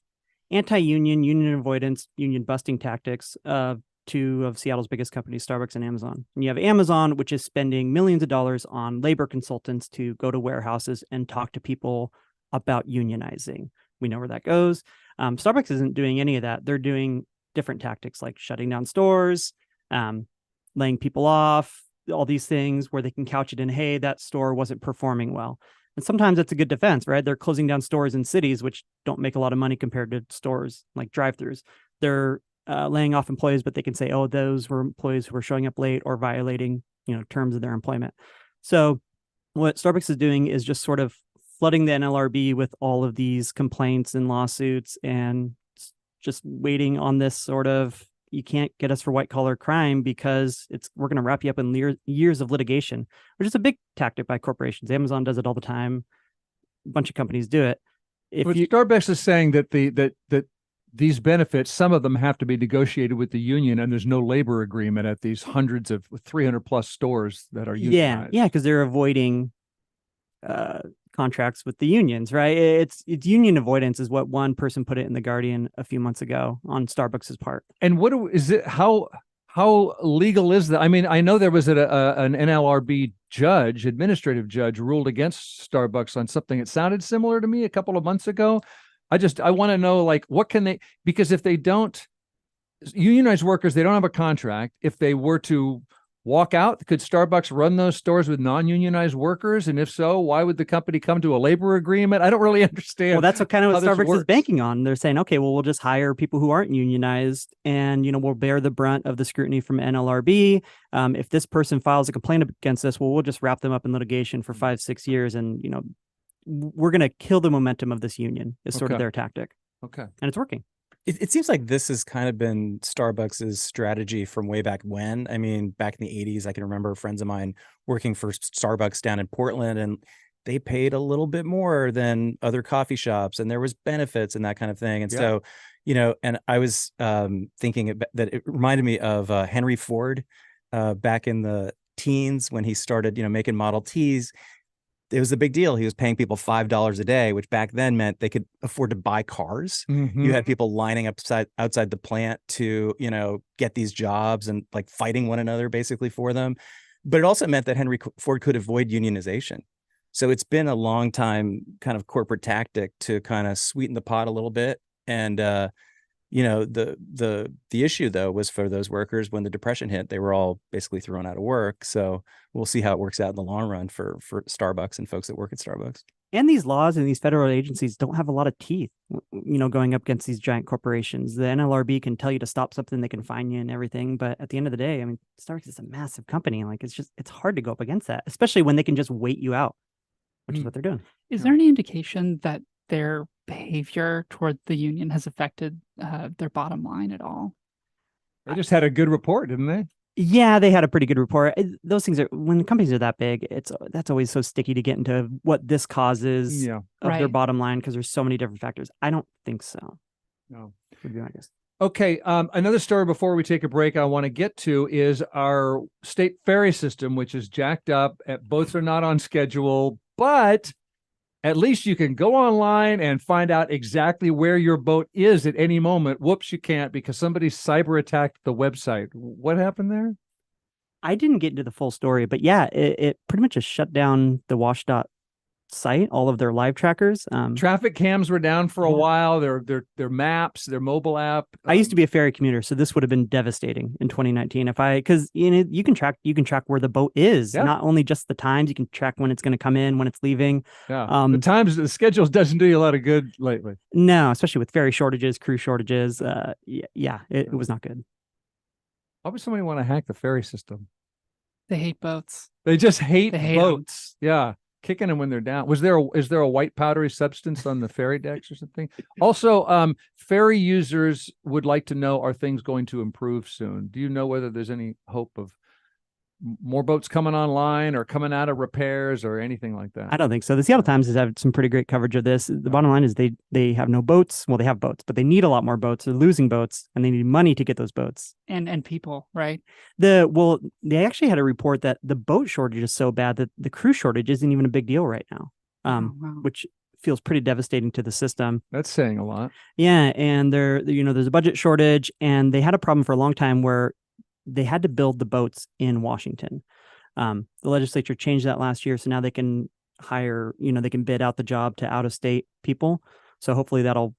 anti-union, union avoidance, union busting tactics of 2 of Seattle's biggest companies, Starbucks and Amazon. And you have Amazon, which is spending millions of dollars on labor consultants to go to warehouses and talk to people about unionizing. We know where that goes. Starbucks isn't doing any of that. They're doing different tactics like shutting down stores, laying people off, all these things where they can couch it in, hey, that store wasn't performing well. And sometimes it's a good defense, right? They're closing down stores in cities which don't make a lot of money compared to stores like drive-thrus. They're laying off employees, but they can say, oh, those were employees who were showing up late or violating, terms of their employment. So what Starbucks is doing is just sort of flooding the NLRB with all of these complaints and lawsuits, and just waiting on this sort of, you can't get us for white collar crime because we're going to wrap you up in years of litigation, which is a big tactic by corporations. Amazon does it all the time. A bunch of companies do it. Starbucks is saying that that these benefits, some of them have to be negotiated with the union, and there's no labor agreement at these hundreds of 300 plus stores that are unionized. Yeah, because they're avoiding contracts with the unions, right? It's union avoidance is what one person put it in The Guardian a few months ago on Starbucks's part. And how legal is that? I mean, I know there was an NLRB administrative judge ruled against Starbucks on something that sounded similar to me a couple of months ago. I want to know, like, what can they, because if they don't unionize workers, they don't have a contract. If they were to walk out, could Starbucks run those stores with non-unionized workers? And if so, why would the company come to a labor agreement? I don't really understand. Well, that's what Starbucks is banking on. They're saying, okay, well, we'll just hire people who aren't unionized, and we'll bear the brunt of the scrutiny from NLRB. If this person files a complaint against us, well, we'll just wrap them up in litigation for 5-6 years, and we're going to kill the momentum of this union. Is sort of their tactic. Okay, and it's working. It seems like this has kind of been Starbucks's strategy from way back when. I mean, back in the 80s, I can remember friends of mine working for Starbucks down in Portland, and they paid a little bit more than other coffee shops, and there was benefits and that kind of thing. And so, and I was thinking that it reminded me of Henry Ford back in the teens when he started, making Model Ts. It was a big deal. He was paying people $5 a day, which back then meant they could afford to buy cars. Mm-hmm. You had people lining up outside the plant to, get these jobs and like fighting one another basically for them. But it also meant that Henry Ford could avoid unionization. So it's been a long time kind of corporate tactic to kind of sweeten the pot a little bit. And, the issue though was for those workers when the Depression hit, they were all basically thrown out of work. So we'll see how it works out in the long run for Starbucks and folks that work at Starbucks. And these laws and these federal agencies don't have a lot of teeth, going up against these giant corporations. The NLRB can tell you to stop something, they can fine you and everything. But at the end of the day, I mean, Starbucks is a massive company. Like, it's hard to go up against that, especially when they can just wait you out. which is what they're doing. Is there any indication that their behavior toward the union has affected their bottom line at all? They just had a good report, didn't they? Yeah, they had a pretty good report. Those things are, when companies are that big, that's always so sticky to get into what this causes of their bottom line, because there's so many different factors. I don't think so. No, would be my guess. Okay, another story before we take a break I want to get to is our state ferry system, which is jacked up. Boats are not on schedule, but at least you can go online and find out exactly where your boat is at any moment. Whoops, you can't, because somebody cyber attacked the website. What happened there? I didn't get into the full story, but yeah, it pretty much just shut down the WashDOT site, all of their live trackers. Traffic cams were down for a while. Their maps, their mobile app. I used to be a ferry commuter, so this would have been devastating in 2019 because you can track where the boat is, not only just the times. You can track when it's going to come in, when it's leaving. Yeah, the schedules doesn't do you a lot of good lately. No, especially with ferry shortages, crew shortages. It was not good. Why would somebody want to hack the ferry system? They hate boats. They just hate They hate boats. Yeah. Kicking them when they're down. Is there a white powdery substance on the ferry decks or something? Also, ferry users would like to know, are things going to improve soon? Do you know whether there's any hope of more boats coming online or coming out of repairs or anything like that? I don't think so. The Seattle Times has had some pretty great coverage of this. The bottom line is they have no boats. Well, they have boats, but they need a lot more boats. They're losing boats, and they need money to get those boats. And people, right? They actually had a report that the boat shortage is so bad that the crew shortage isn't even a big deal right now, which feels pretty devastating to the system. That's saying a lot. Yeah, and there's a budget shortage, and they had a problem for a long time where they had to build the boats in Washington. The legislature changed that last year, so now they can hire, they can bid out the job to out-of-state people. So hopefully that'll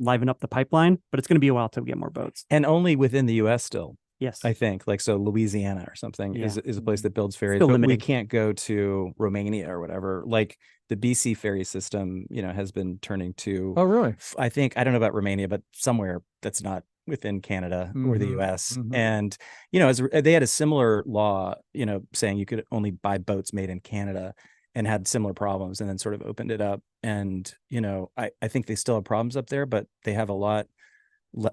liven up the pipeline, but it's going to be a while to get more boats. And only within the U.S. still. Yes. I think, so Louisiana or something is a place that builds ferries, Still but limited. we can't go to Romania or whatever. Like the BC ferry system, has been turning to. Oh, really? I don't know about Romania, but somewhere that's not within Canada or the US. And, as they had a similar law, saying you could only buy boats made in Canada, and had similar problems, and then sort of opened it up. And, I think they still have problems up there, but they have a lot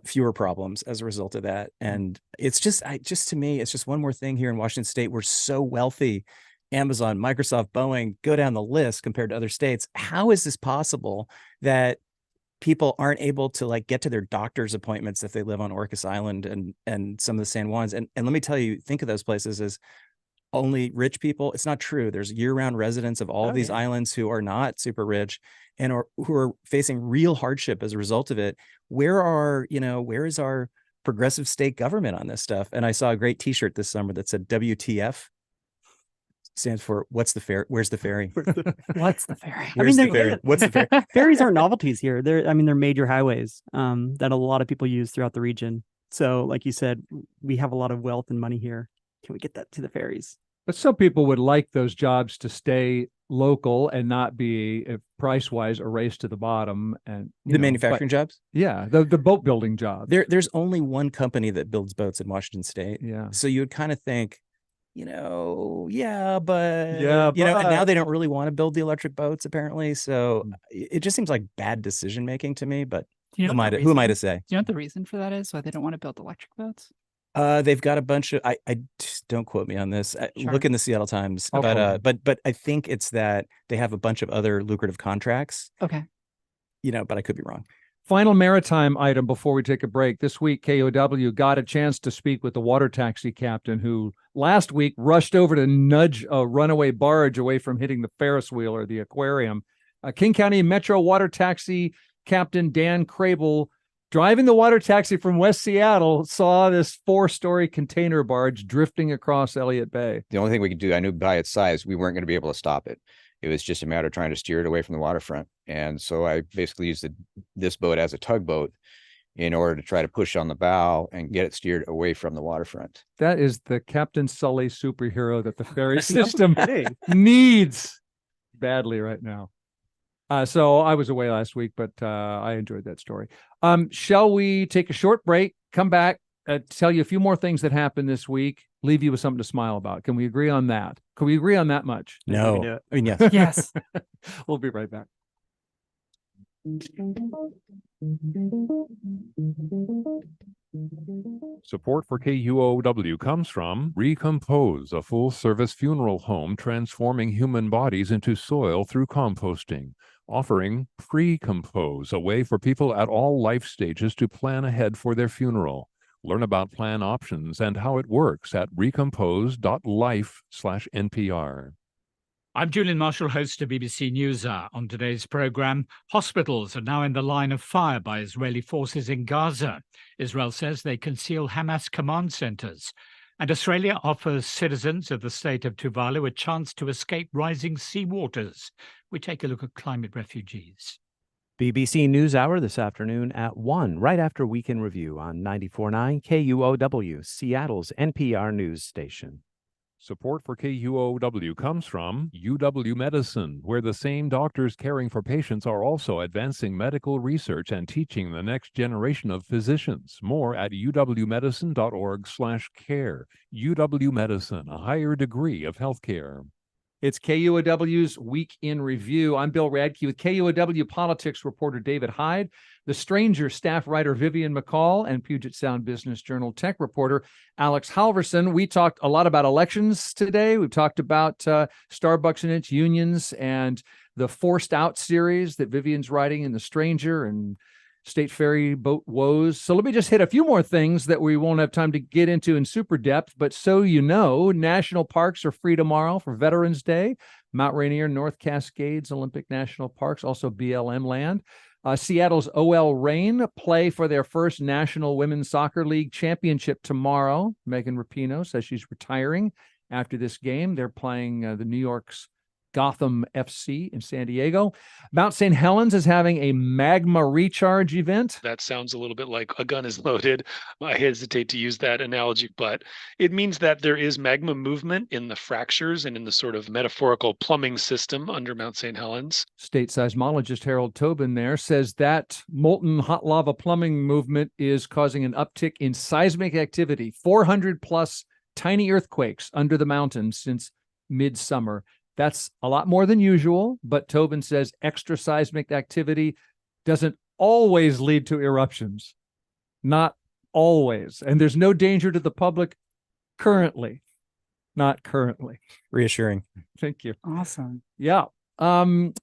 fewer problems as a result of that. And it's just to me, it's just one more thing here in Washington State. We're so wealthy. Amazon, Microsoft, Boeing, go down the list compared to other states. How is this possible that people aren't able to get to their doctor's appointments if they live on Orcas Island and some of the San Juans? And let me tell you, think of those places as only rich people. It's not true. There's year-round residents of all of these islands who are not super rich and who are facing real hardship as a result of it. Where is our progressive state government on this stuff? And I saw a great t-shirt this summer that said WTF. Stands for what's the ferry? Where's the ferry? What's the ferry? Where's the ferry? What's the ferry? Ferries aren't novelties here. They're major highways that a lot of people use throughout the region. So like you said, we have a lot of wealth and money here. Can we get that to the ferries? But some people would like those jobs to stay local and not be price-wise a race to the bottom. And the manufacturing jobs? Yeah, the boat building jobs. There's only one company that builds boats in Washington State. Yeah. So you would kind of think, but and now they don't really want to build the electric boats apparently. So it just seems like bad decision making to me. But who am I to say? Do you know what the reason for that is? Why they don't want to build electric boats? They've got a bunch of. I just don't quote me on this. Sure. Look in the Seattle Times, Okay. but I think it's that they have a bunch of other lucrative contracts. Okay. But I could be wrong. Final maritime item before we take a break. This week, KUOW got a chance to speak with the water taxi captain who last week rushed over to nudge a runaway barge away from hitting the Ferris wheel or the aquarium. King County Metro Water Taxi Captain Dan Crable, driving the water taxi from West Seattle, saw this 4-story container barge drifting across Elliott Bay. The only thing we could do, I knew by its size, we weren't going to be able to stop it. It was just a matter of trying to steer it away from the waterfront. And so I basically used this boat as a tugboat in order to try to push on the bow and get it steered away from the waterfront. That is the Captain Sully superhero that the ferry system needs badly right now. So I was away last week, but I enjoyed that story. Shall we take a short break, come back, tell you a few more things that happened this week, leave you with something to smile about. Can we agree on that? Can we agree on that much? No. I mean, yes. Yes. We'll be right back. Support for KUOW comes from Recompose, a full-service funeral home transforming human bodies into soil through composting, offering Pre-Compose, a way for people at all life stages to plan ahead for their funeral. Learn about plan options and how it works at recompose.life/NPR. I'm Julian Marshall, host of BBC NewsHour. On today's programme, hospitals are now in the line of fire by Israeli forces in Gaza. Israel says they conceal Hamas command centres. And Australia offers citizens of the state of Tuvalu a chance to escape rising sea waters. We take a look at climate refugees. BBC NewsHour this afternoon at 1, right after Weekend Review on 94.9 KUOW, Seattle's NPR news station. Support for KUOW comes from UW Medicine, where the same doctors caring for patients are also advancing medical research and teaching the next generation of physicians. More at uwmedicine.org/care. UW Medicine, a higher degree of healthcare. It's KUOW's Week in Review. I'm Bill Radke with KUOW politics reporter David Hyde, The Stranger staff writer Vivian McCall, and Puget Sound Business Journal tech reporter Alex Halverson. We talked a lot about elections today. We've talked about Starbucks and its unions and the Forced Out series that Vivian's writing in The Stranger and state ferry boat woes. So let me just hit a few more things that we won't have time to get into in super depth. But so you know, national parks are free tomorrow for Veterans Day. Mount Rainier, North Cascades, Olympic National Parks, also BLM land. Seattle's OL Reign play for their first National Women's Soccer League championship tomorrow. Megan Rapinoe says she's retiring after this game. They're playing the New York's Gotham FC in San Diego. Mount St. Helens is having a magma recharge event. That sounds a little bit like a gun is loaded. I hesitate to use that analogy, but it means that there is magma movement in the fractures and in the sort of metaphorical plumbing system under Mount St. Helens. State seismologist Harold Tobin there says that molten hot lava plumbing movement is causing an uptick in seismic activity, 400 plus tiny earthquakes under the mountains since midsummer. That's a lot more than usual, but Tobin says extra seismic activity doesn't always lead to eruptions. Not always. And there's no danger to the public currently. Not currently. Reassuring. Thank you. Awesome. Yeah. Another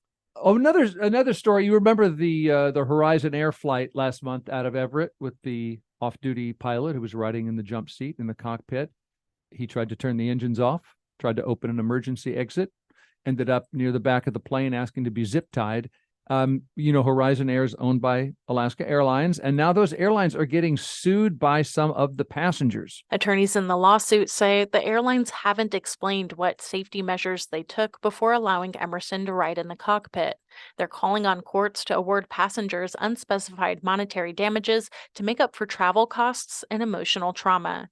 story. You remember the Horizon Air flight last month out of Everett with the off-duty pilot who was riding in the jump seat in the cockpit. He tried to turn the engines off, tried to open an emergency exit, ended up near the back of the plane asking to be zip tied. Horizon Air is owned by Alaska Airlines, and now those airlines are getting sued by some of the passengers. Attorneys in the lawsuit say the airlines haven't explained what safety measures they took before allowing Emerson to ride in the cockpit. They're calling on courts to award passengers unspecified monetary damages to make up for travel costs and emotional trauma.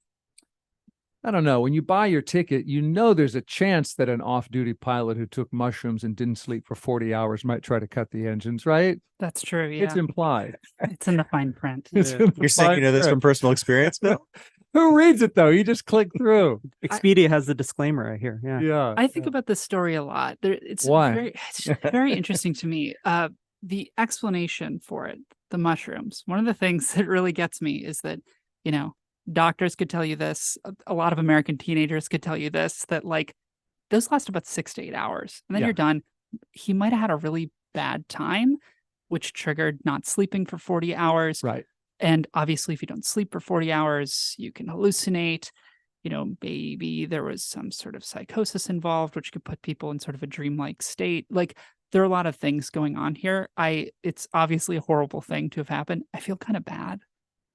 I don't know. When you buy your ticket, you know there's a chance that an off-duty pilot who took mushrooms and didn't sleep for 40 hours might try to cut the engines, right? That's true, yeah. It's implied. It's in the fine print. You're saying you know this from personal experience, Bill? Who reads it, though? You just click through. Expedia has the disclaimer right here. Yeah. I think about this story a lot. It's very interesting to me. The explanation for it, the mushrooms. One of the things that really gets me is that, doctors could tell you this. A lot of American teenagers could tell you this, that those last about 6 to 8 hours and then you're done. He might have had a really bad time, which triggered not sleeping for 40 hours. Right. And obviously, if you don't sleep for 40 hours, you can hallucinate. Maybe there was some sort of psychosis involved, which could put people in sort of a dreamlike state. There are a lot of things going on here. It's obviously a horrible thing to have happened. I feel kind of bad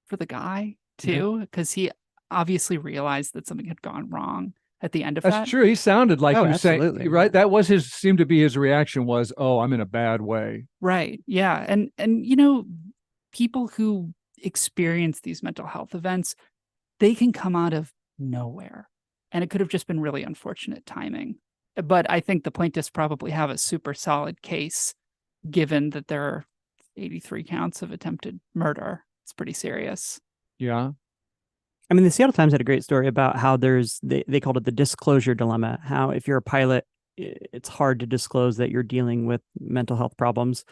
for the guy too, because he obviously realized that something had gone wrong at the end of that. That's true. He sounded like he was absolutely. saying, right? That was seemed to be his reaction was, oh, I'm in a bad way. Right. Yeah. And people who experience these mental health events, they can come out of nowhere. And it could have just been really unfortunate timing. But I think the plaintiffs probably have a super solid case, given that there are 83 counts of attempted murder. It's pretty serious. Yeah. I mean, the Seattle Times had a great story about how they called it the disclosure dilemma. How if you're a pilot, it's hard to disclose that you're dealing with mental health problems,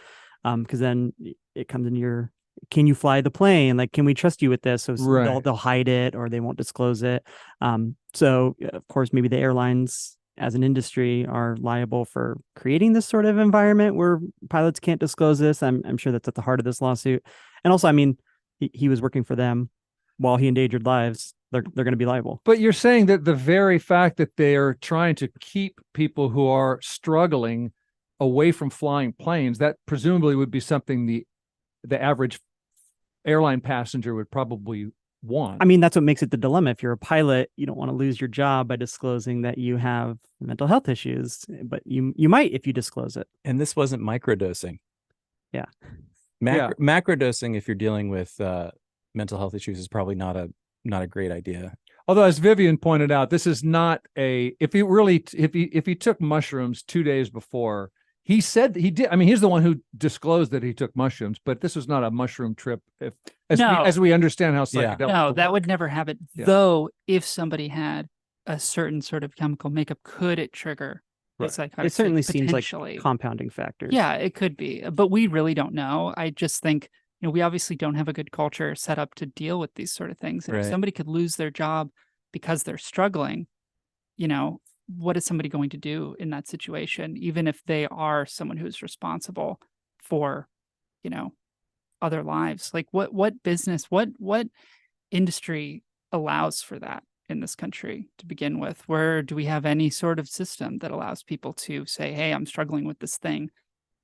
because then it comes into can you fly the plane? Like, can we trust you with this? So Right. they'll hide it or they won't disclose it. So of course, maybe the airlines as an industry are liable for creating this sort of environment where pilots can't disclose this. I'm sure that's at the heart of this lawsuit. And also, I mean, he was working for them while he endangered lives. They're going to be liable. But you're saying that the very fact that they are trying to keep people who are struggling away from flying planes, that presumably would be something the average airline passenger would probably want. I mean, that's what makes it the dilemma. If you're a pilot, you don't want to lose your job by disclosing that you have mental health issues, but you might if you disclose it. And this wasn't microdosing. Yeah. Macrodosing, if you're dealing with mental health issues, is probably not a great idea. Although, as Vivian pointed out, this is not if he took mushrooms 2 days before, he said he did. I mean, he's the one who disclosed that he took mushrooms, but this was not a mushroom trip. As we understand how psychedelics. No, that would never happen. Yeah. Though, if somebody had a certain sort of chemical makeup, could it trigger? Right. It certainly seems like compounding factors. Yeah, it could be, but we really don't know. I just think, we obviously don't have a good culture set up to deal with these sort of things. And if somebody could lose their job because they're struggling, what is somebody going to do in that situation, even if they are someone who's responsible for, other lives? Like what business, what industry allows for that in this country to begin with? Where do we have any sort of system that allows people to say, hey, I'm struggling with this thing,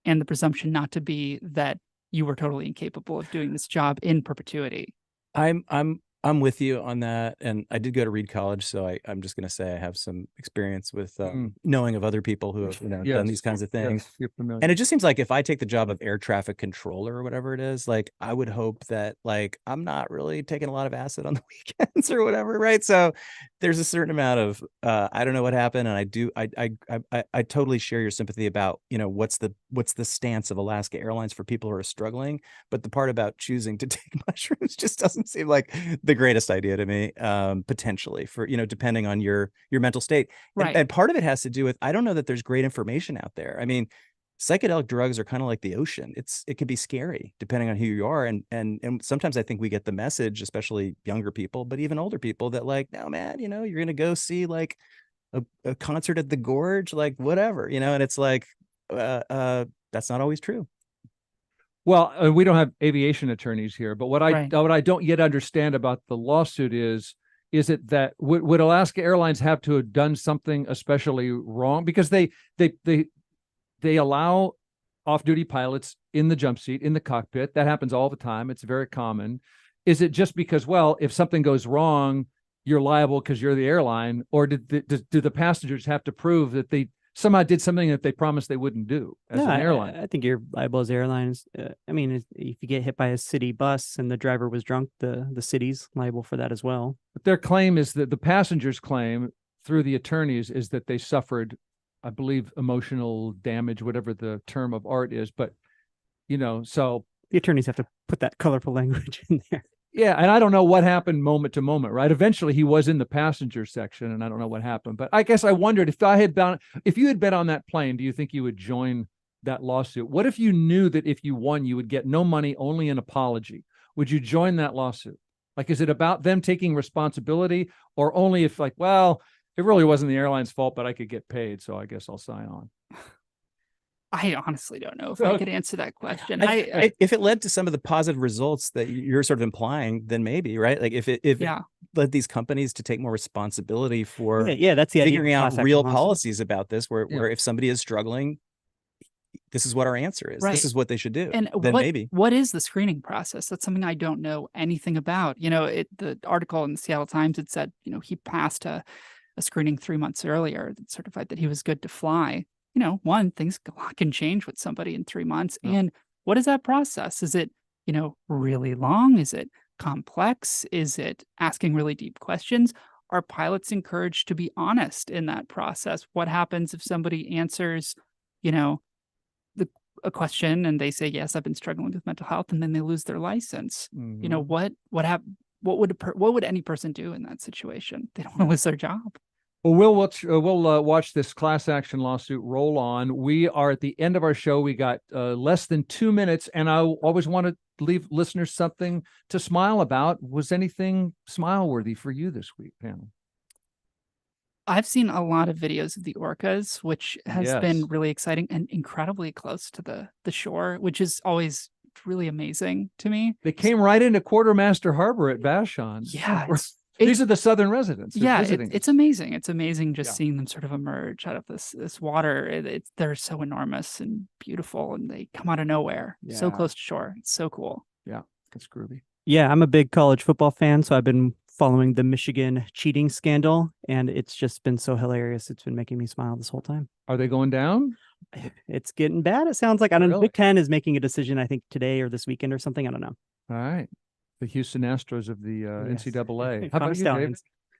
and the presumption not to be that you were totally incapable of doing this job in perpetuity? I'm with you on that, and I did go to Reed College, so I'm just going to say I have some experience with knowing of other people who have done these kinds of things. Yes, and it just seems like if I take the job of air traffic controller or whatever it is, like I would hope that like I'm not really taking a lot of acid on the weekends or whatever, right? So there's a certain amount of I don't know what happened, and I totally share your sympathy about what's the stance of Alaska Airlines for people who are struggling, but the part about choosing to take mushrooms just doesn't seem like the greatest idea to me, potentially, for depending on your mental state. Right. And part of it has to do with, I don't know that there's great information out there. I mean, psychedelic drugs are kind of like the ocean. It can be scary depending on who you are, and sometimes I think we get the message, especially younger people, but even older people, that like, no man, you're gonna go see like a concert at the Gorge, like whatever, and it's like that's not always true. Well, we don't have aviation attorneys here, but what I don't yet understand about the lawsuit is it that would Alaska Airlines have to have done something especially wrong? Because they allow off-duty pilots in the jump seat, in the cockpit. That happens all the time. It's very common. Is it just because, well, if something goes wrong, you're liable because you're the airline, or do the passengers have to prove that they somehow did something that they promised they wouldn't do as an airline? I think you're liable as airlines. I mean, if you get hit by a city bus and the driver was drunk, the city's liable for that as well. But their claim is that the passengers' claim through the attorneys is that they suffered, I believe, emotional damage, whatever the term of art is. But, so the attorneys have to put that colorful language in there. Yeah, and I don't know what happened moment to moment, right? Eventually, he was in the passenger section, and I don't know what happened. But I guess I wondered if you had been on that plane, do you think you would join that lawsuit? What if you knew that if you won, you would get no money, only an apology? Would you join that lawsuit? Like, is it about them taking responsibility, or only if like, well, it really wasn't the airline's fault, but I could get paid, so I guess I'll sign on? I honestly don't know if I could answer that question. If it led to some of the positive results that you're sort of implying, then maybe, right? Like if it led these companies to take more responsibility for that's the figuring out real policies about this, where if somebody is struggling, this is what our answer is. Right. This is what they should do. And then maybe what is the screening process? That's something I don't know anything about. The article in the Seattle Times, it said, he passed a screening 3 months earlier that certified that he was good to fly. Things can change with somebody in 3 months. Yeah. And what is that process? Is it, really long? Is it complex? Is it asking really deep questions? Are pilots encouraged to be honest in that process? What happens if somebody answers, a question and they say, yes, I've been struggling with mental health, and then they lose their license? Mm-hmm. what would any person do in that situation? They don't want to lose their job. Well, we'll watch this class action lawsuit roll on. We are at the end of our show. We got less than 2 minutes, and I always want to leave listeners something to smile about. Was anything smile worthy for you this week, panel? I've seen a lot of videos of the orcas, which has been really exciting and incredibly close to the shore, which is always really amazing to me. They came right into Quartermaster Harbor at Vashon. Yeah. These are the southern residents. Yeah, it's amazing. It's amazing just seeing them sort of emerge out of this water. They're so enormous and beautiful, and they come out of nowhere, so close to shore. It's so cool. Yeah, it's groovy. Yeah, I'm a big college football fan, so I've been following the Michigan cheating scandal, and it's just been so hilarious. It's been making me smile this whole time. Are they going down? It's getting bad. It sounds like, I don't know, Big Ten is making a decision, I think today or this weekend or something. I don't know. All right. The Houston Astros of the NCAA. How about you, David?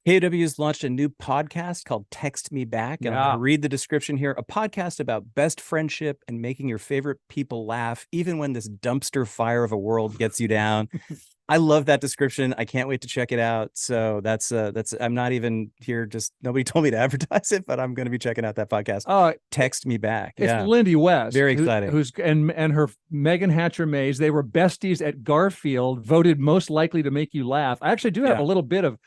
KUOW's launched a new podcast called Text Me Back. And I'll read the description here. A podcast about best friendship and making your favorite people laugh, even when this dumpster fire of a world gets you down. I love that description. I can't wait to check it out. So that's I'm not even here. Just nobody told me to advertise it, but I'm going to be checking out that podcast. Text Me Back. It's Lindy West. Very exciting. Who's and her Megan Hatcher Mays. They were besties at Garfield, voted most likely to make you laugh. I actually do have a little bit of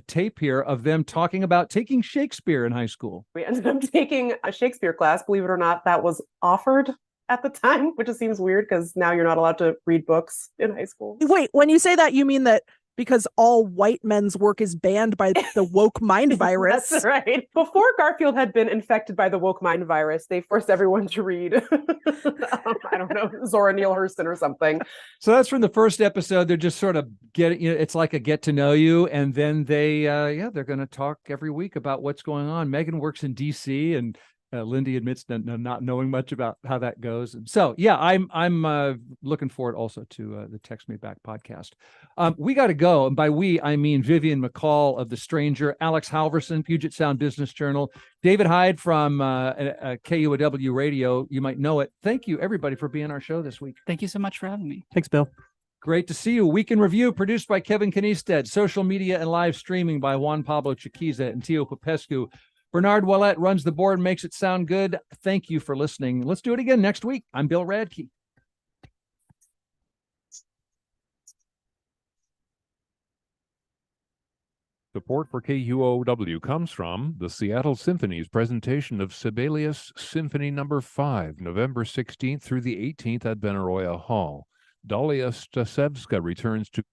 tape here of them talking about taking Shakespeare in high school. We ended up taking a Shakespeare class, believe it or not, that was offered at the time, which just seems weird because now you're not allowed to read books in high school. Wait, when you say that, you mean that because all white men's work is banned by the woke mind virus? That's right. Before Garfield had been infected by the woke mind virus, they forced everyone to read, I don't know, Zora Neale Hurston or something. So that's from the first episode. They're just sort of it's like a get to know you. And then they're going to talk every week about what's going on. Megan works in DC, and Lindy admits not knowing much about how that goes. And so, I'm looking forward also to the Text Me Back podcast. We got to go. And by we, I mean Vivian McCall of The Stranger, Alex Halverson, Puget Sound Business Journal, David Hyde from KUOW Radio. You might know it. Thank you, everybody, for being on our show this week. Thank you so much for having me. Thanks, Bill. Great to see you. Week in Review, produced by Kevin Kniestead. Social media and live streaming by Juan Pablo Chiquiza and Tio Popescu. Bernard Ouellette runs the board and makes it sound good. Thank you for listening. Let's do it again next week. I'm Bill Radke. Support for KUOW comes from the Seattle Symphony's presentation of Sibelius Symphony No. 5, November 16th through the 18th at Benaroya Hall. Dalia Stasevska returns to